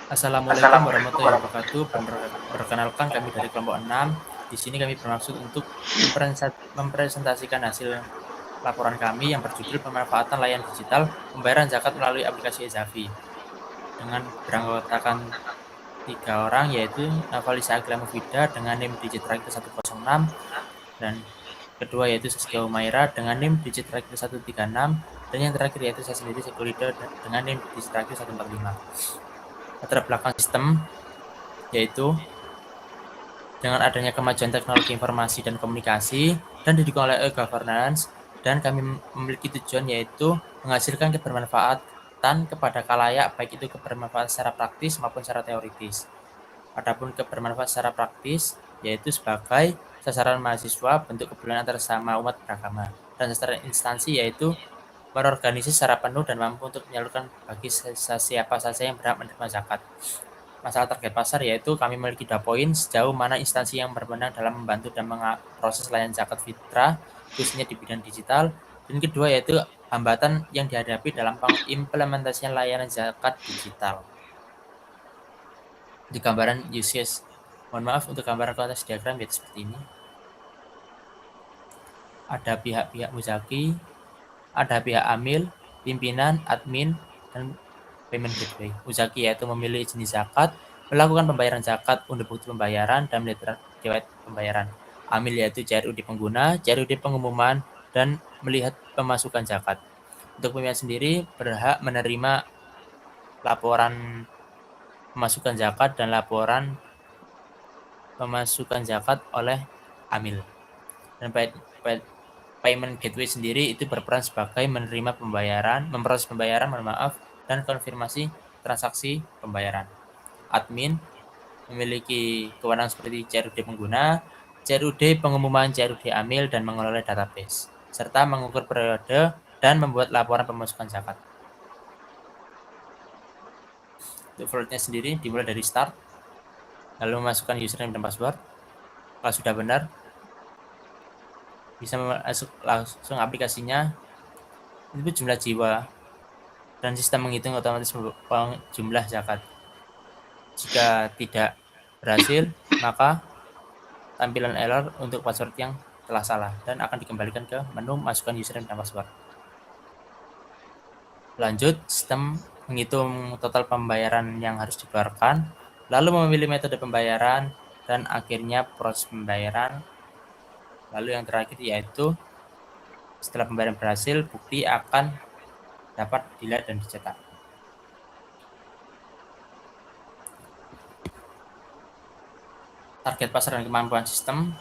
Assalamualaikum warahmatullahi wabarakatuh. Perkenalkan kami dari kelompok 6. Di sini kami bermaksud untuk mempresentasikan hasil laporan kami yang berjudul pemanfaatan layanan digital pembayaran zakat melalui aplikasi Ezafi. Dengan beranggotakan 3 orang, yaitu Nafalisa Agila Mufida dengan NIM digit terakhir 106, dan kedua yaitu Saskia Humaira dengan NIM digit terakhir 136, dan yang terakhir yaitu saya sendiri Sekurida dengan NIM digit terakhir 145. Latar belakang sistem yaitu dengan adanya kemajuan teknologi informasi dan komunikasi dan didukung oleh governance, dan kami memiliki tujuan yaitu menghasilkan kebermanfaatan kepada khalayak, baik itu kebermanfaatan secara praktis maupun secara teoritis. Adapun kebermanfaatan secara praktis yaitu sebagai sasaran mahasiswa, bentuk kepedulian antar sesama umat beragama, dan sasaran instansi yaitu berorganisasi secara penuh dan mampu untuk menyalurkan bagi siapa saja yang berhak menerima zakat. Masalah target pasar yaitu kami memiliki 2 poin: sejauh mana instansi yang berwenang dalam membantu dan proses layanan zakat fitrah khususnya di bidang digital, dan kedua yaitu hambatan yang dihadapi dalam pengimplementasian layanan zakat digital. Di gambaran use case, mohon maaf untuk gambaran konteks diagram yaitu seperti ini. Ada pihak-pihak muzaki, ada pihak amil, pimpinan, admin, dan payment gateway. Muzaki yaitu memilih jenis zakat, melakukan pembayaran zakat, unduh bukti pembayaran, dan melihat riwayat pembayaran. Amil yaitu CRUD pengguna, CRUD pengumuman, dan melihat pemasukan zakat. Untuk pimpinan sendiri berhak menerima laporan pemasukan zakat dan laporan pemasukan zakat oleh amil. Dan payment gateway sendiri itu berperan sebagai menerima pembayaran, memproses pembayaran, dan konfirmasi transaksi pembayaran. Admin memiliki kewenangan seperti CRUD pengguna, CRUD pengumuman, CRUD amil, dan mengelola database, serta mengukur periode dan membuat laporan pemasukan zakat. Untuk flow-nya sendiri dimulai dari start, lalu memasukkan username dan password. Kalau sudah benar, bisa masuk langsung aplikasinya. Itu jumlah jiwa, dan sistem menghitung otomatis jumlah zakat. Jika tidak berhasil, maka tampilan error untuk password yang telah salah dan akan dikembalikan ke menu masukkan username dan password. Lanjut, sistem menghitung total pembayaran yang harus dikeluarkan, lalu memilih metode pembayaran, dan akhirnya proses pembayaran. Lalu yang terakhir yaitu setelah pembayaran berhasil, bukti akan dapat dilihat dan dicetak. Target pasar dan kemampuan sistem.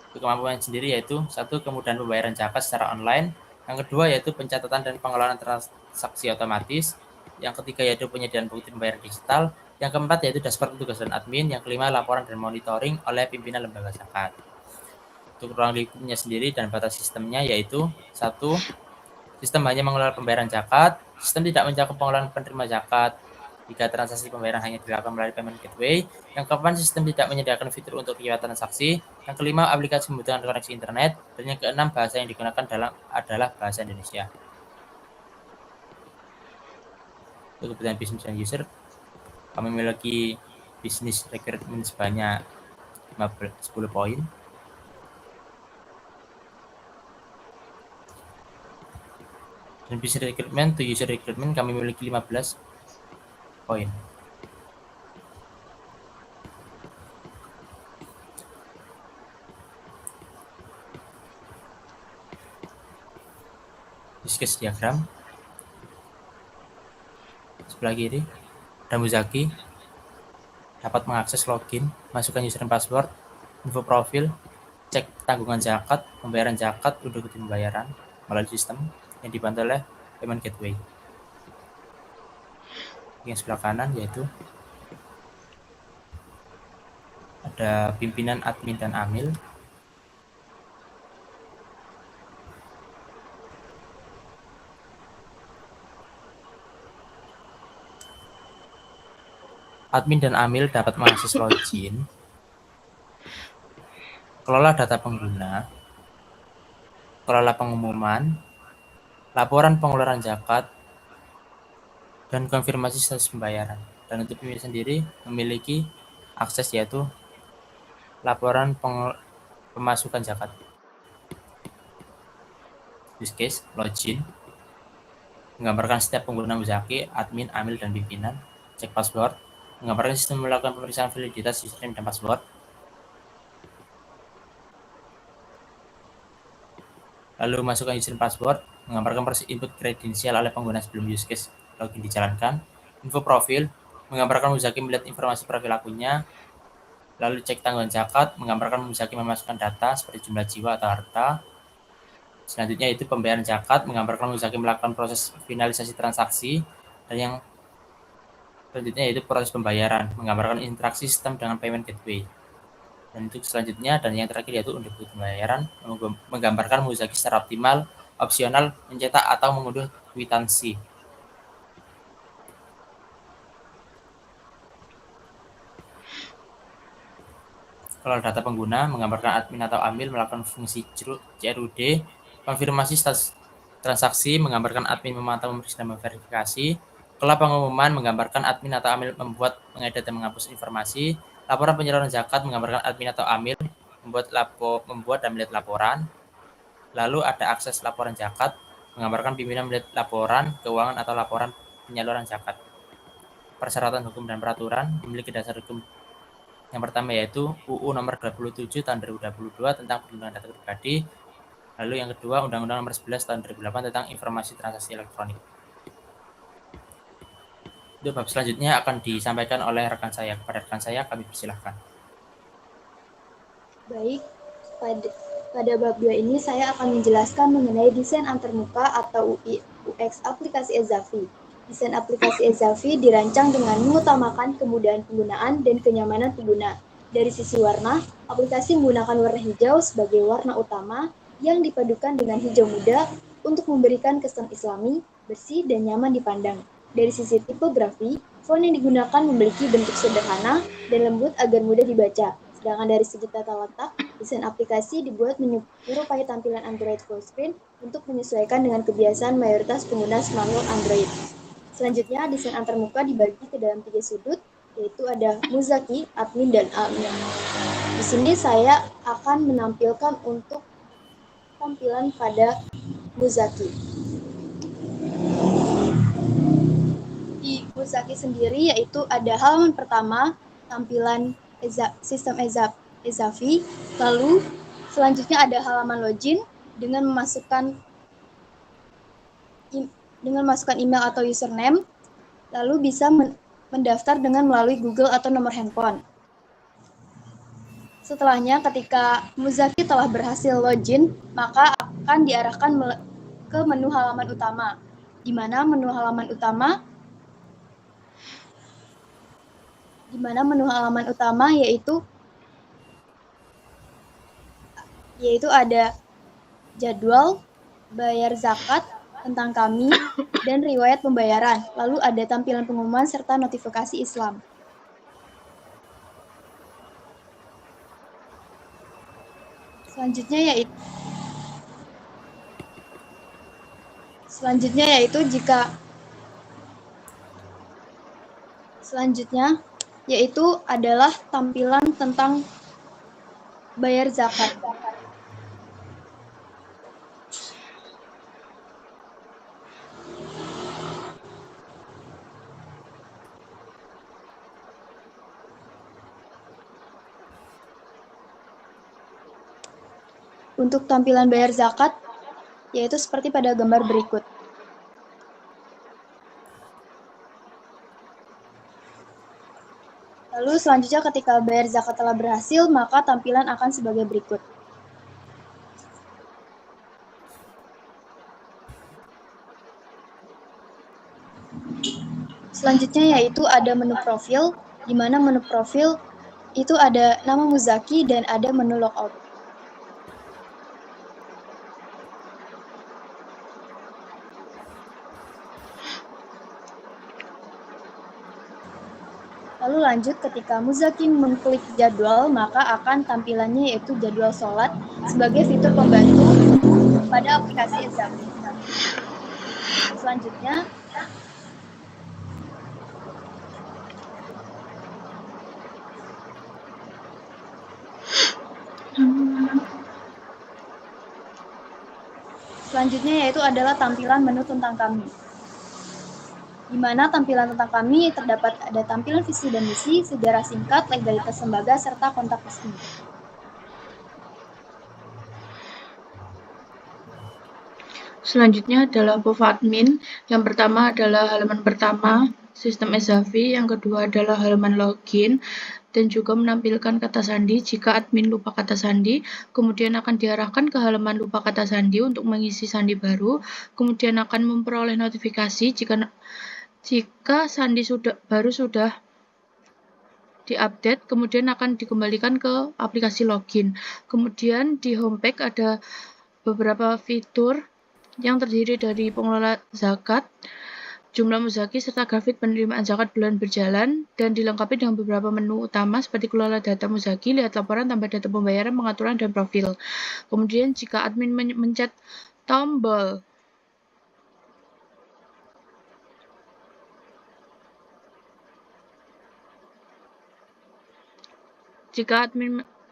Untuk kemampuan sendiri yaitu 1. Kemudahan pembayaran zakat secara online. Yang kedua yaitu pencatatan dan pengelolaan transaksi otomatis. Yang ketiga yaitu penyediaan bukti pembayaran digital. Yang keempat yaitu dashboard petugas dan admin. Yang kelima laporan dan monitoring oleh pimpinan lembaga zakat. Untuk ruang lingkupnya sendiri dan batas sistemnya yaitu 1. Sistem hanya mengelola pembayaran zakat. Sistem tidak mencakup pengelolaan penerima zakat. Jika transaksi pembayaran hanya dilakukan melalui payment gateway. Yang keempat, sistem tidak menyediakan fitur untuk riwayat transaksi. Yang kelima, aplikasi membutuhkan koneksi internet. Dan yang keenam, bahasa yang digunakan adalah bahasa Indonesia. Untuk kebutuhan bisnis dan user, kami memiliki bisnis requirement sebanyak 10 poin. Dan bisnis recruitment to user recruitment kami memiliki 15 poin. Use case diagram. Sebelah kiri, ada Muzaki. Dapat mengakses login, masukkan username password, info profil, cek tanggungan zakat, pembayaran zakat, unduh bukti pembayaran melalui sistem yang dibantu oleh payment gateway. Yang sebelah kanan yaitu ada pimpinan, admin, dan amil. Admin dan amil dapat mengakses login, kelola data pengguna, kelola pengumuman, laporan pengeluaran zakat, dan konfirmasi status pembayaran. Dan untuk pemilih sendiri memiliki akses yaitu laporan pemasukan zakat. Use case, login, menggambarkan setiap pengguna Muzaki, admin, amil, dan pimpinan. Cek password, menggambarkan sistem melakukan pemeriksaan validitas username dan password. Lalu masukkan username password, menggambarkan proses input kredensial oleh pengguna sebelum use case login dijalankan. Info profil, menggambarkan Muzaki melihat informasi profil akunnya. Lalu cek tanggungan zakat, menggambarkan Muzaki memasukkan data seperti jumlah jiwa atau harta. Selanjutnya itu pembayaran zakat, menggambarkan Muzaki melakukan proses finalisasi transaksi. Dan yang selanjutnya yaitu proses pembayaran, menggambarkan interaksi sistem dengan payment gateway. Dan untuk selanjutnya dan yang terakhir yaitu untuk pembayaran, menggambarkan Muzaki secara optimal, opsional, mencetak atau mengunduh kwitansi. Kalau data pengguna, menggambarkan admin atau amil melakukan fungsi CRUD, konfirmasi status transaksi, menggambarkan admin memantau, memeriksa, dan memverifikasi. Kalau pengumuman, menggambarkan admin atau amil membuat, mengedit, dan menghapus informasi. Laporan penyaluran zakat, menggambarkan admin atau amil membuat dan melihat laporan. Lalu ada akses laporan zakat, menggambarkan pimpinan melihat laporan keuangan atau laporan penyaluran zakat. Persyaratan hukum dan peraturan memiliki dasar hukum. Yang pertama yaitu UU nomor 27 tahun 2022 tentang perlindungan data pribadi. Lalu yang kedua Undang-Undang nomor 11 tahun 2008 tentang informasi transaksi elektronik. Untuk bab selanjutnya akan disampaikan oleh rekan saya. Kepada rekan saya kami persilahkan. Baik, pada bab 2 ini saya akan menjelaskan mengenai desain antarmuka atau UX aplikasi Ezafi. Desain aplikasi Ezafi dirancang dengan mengutamakan kemudahan penggunaan dan kenyamanan pengguna. Dari sisi warna, aplikasi menggunakan warna hijau sebagai warna utama yang dipadukan dengan hijau muda untuk memberikan kesan islami, bersih, dan nyaman dipandang. Dari sisi tipografi, font yang digunakan memiliki bentuk sederhana dan lembut agar mudah dibaca. Sedangkan dari segi tata letak, desain aplikasi dibuat menyerupai tampilan Android full screen untuk menyesuaikan dengan kebiasaan mayoritas pengguna smartphone Android. Selanjutnya, desain antarmuka dibagi ke dalam 3 sudut, yaitu ada Muzaki, admin, dan amil. Di sini saya akan menampilkan untuk tampilan pada Muzaki. Di Muzaki sendiri yaitu ada halaman pertama, tampilan sistem Ezafi, lalu selanjutnya ada halaman login dengan memasukkan email atau username, lalu bisa mendaftar dengan melalui Google atau nomor handphone. Setelahnya, ketika Muzaki telah berhasil login, maka akan diarahkan ke menu halaman utama, di mana menu halaman utama yaitu ada jadwal, bayar zakat, tentang kami, dan riwayat pembayaran. Lalu ada tampilan pengumuman serta notifikasi Islam. Selanjutnya yaitu adalah tampilan tentang bayar zakat. Untuk tampilan bayar zakat, yaitu seperti pada gambar berikut. Lalu selanjutnya ketika bayar zakat telah berhasil, maka tampilan akan sebagai berikut. Selanjutnya yaitu ada menu profil, di mana menu profil itu ada nama Muzaki dan ada menu logout. Lalu lanjut ketika Muzaki mengklik jadwal, maka akan tampilannya yaitu jadwal sholat sebagai fitur pembantu pada aplikasi Ezafi. Selanjutnya, Selanjutnya yaitu adalah tampilan menu tentang kami. Di mana tampilan tentang kami terdapat ada tampilan visi dan misi, sejarah singkat, legalitas lembaga, serta kontak resmi. Selanjutnya adalah POV-admin. Yang pertama adalah halaman pertama, sistem Ezavi. Yang kedua adalah halaman login, dan juga menampilkan kata sandi jika admin lupa kata sandi. Kemudian akan diarahkan ke halaman lupa kata sandi untuk mengisi sandi baru. Kemudian akan memperoleh notifikasi jika sandi baru sudah diupdate, kemudian akan dikembalikan ke aplikasi login. Kemudian di homepage ada beberapa fitur yang terdiri dari pengelola zakat, jumlah muzaki, serta grafik penerimaan zakat bulan berjalan, dan dilengkapi dengan beberapa menu utama seperti kelola data muzaki, lihat laporan, tambah data pembayaran, pengaturan, dan profil. Kemudian jika admin mencet tombol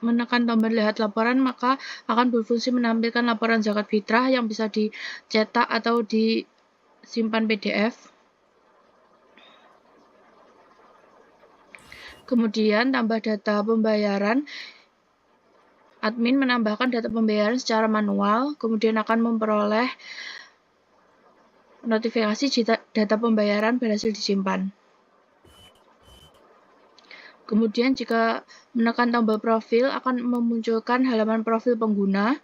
menekan tombol lihat laporan, maka akan berfungsi menampilkan laporan zakat fitrah yang bisa dicetak atau disimpan PDF. Kemudian tambah data pembayaran, admin menambahkan data pembayaran secara manual, kemudian akan memperoleh notifikasi jika data pembayaran berhasil disimpan. Kemudian jika menekan tombol profil akan memunculkan halaman profil pengguna,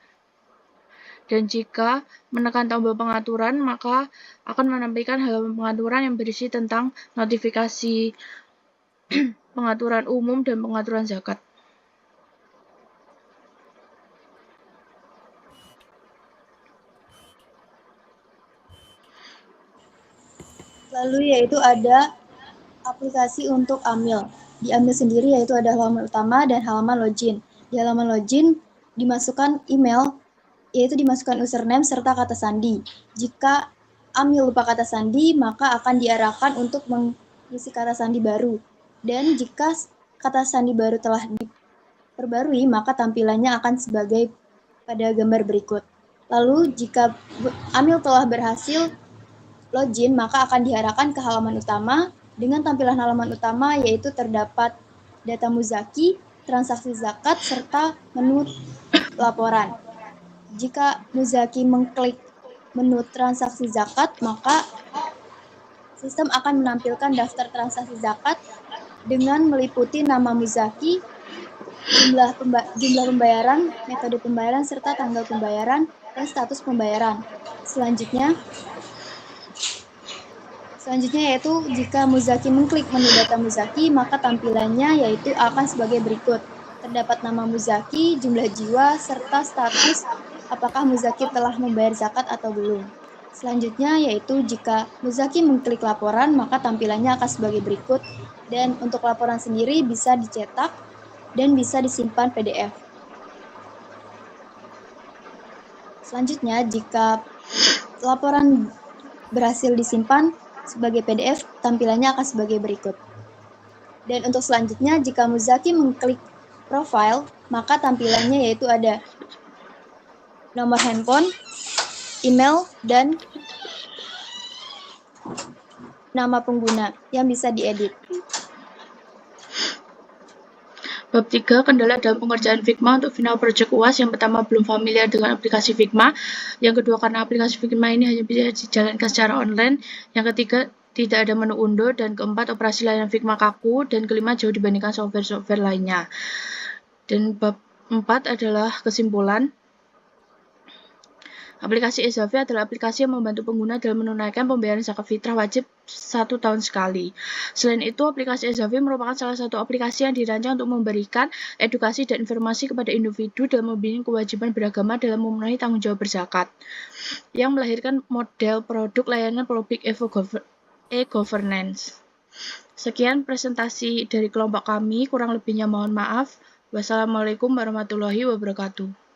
dan jika menekan tombol pengaturan maka akan menampilkan halaman pengaturan yang berisi tentang notifikasi pengaturan umum dan pengaturan zakat. Lalu yaitu ada aplikasi untuk Amil. Di Amil sendiri yaitu ada halaman utama dan halaman login. Di halaman login dimasukkan email, yaitu dimasukkan username serta kata sandi. Jika Amil lupa kata sandi, maka akan diarahkan untuk mengisi kata sandi baru. Dan jika kata sandi baru telah diperbarui, maka tampilannya akan sebagai pada gambar berikut. Lalu jika Amil telah berhasil login, maka akan diarahkan ke halaman utama. Dengan tampilan halaman utama yaitu terdapat data muzaki, transaksi zakat, serta menu laporan. Jika muzaki mengklik menu transaksi zakat, maka sistem akan menampilkan daftar transaksi zakat dengan meliputi nama muzaki, jumlah pembayaran, metode pembayaran, serta tanggal pembayaran, dan status pembayaran. Selanjutnya yaitu jika muzaki mengklik menu data muzaki, maka tampilannya yaitu akan sebagai berikut. Terdapat nama muzaki, jumlah jiwa, serta status apakah muzaki telah membayar zakat atau belum. Selanjutnya yaitu jika muzaki mengklik laporan, maka tampilannya akan sebagai berikut. Dan untuk laporan sendiri bisa dicetak dan bisa disimpan PDF. Selanjutnya, jika laporan berhasil disimpan sebagai PDF, tampilannya akan sebagai berikut. Dan untuk selanjutnya, jika muzaki mengklik profile, maka tampilannya yaitu ada nomor handphone, email, dan nama pengguna yang bisa diedit. Bab 3, kendala dalam pengerjaan Figma untuk final project UAS. Yang pertama, belum familiar dengan aplikasi Figma. Yang kedua, karena aplikasi Figma ini hanya bisa dijalankan secara online. Yang ketiga, tidak ada menu undo. Dan keempat, operasi layanan Figma kaku. Dan kelima, jauh dibandingkan software-software lainnya. Dan bab 4 adalah kesimpulan. Aplikasi Ezavi adalah aplikasi yang membantu pengguna dalam menunaikan pembayaran zakat fitrah wajib 1 tahun sekali. Selain itu, aplikasi Ezavi merupakan salah satu aplikasi yang dirancang untuk memberikan edukasi dan informasi kepada individu dalam membimbing kewajiban beragama dalam memenuhi tanggung jawab berzakat, yang melahirkan model produk layanan public e-governance. Sekian presentasi dari kelompok kami, kurang lebihnya mohon maaf. Wassalamualaikum warahmatullahi wabarakatuh.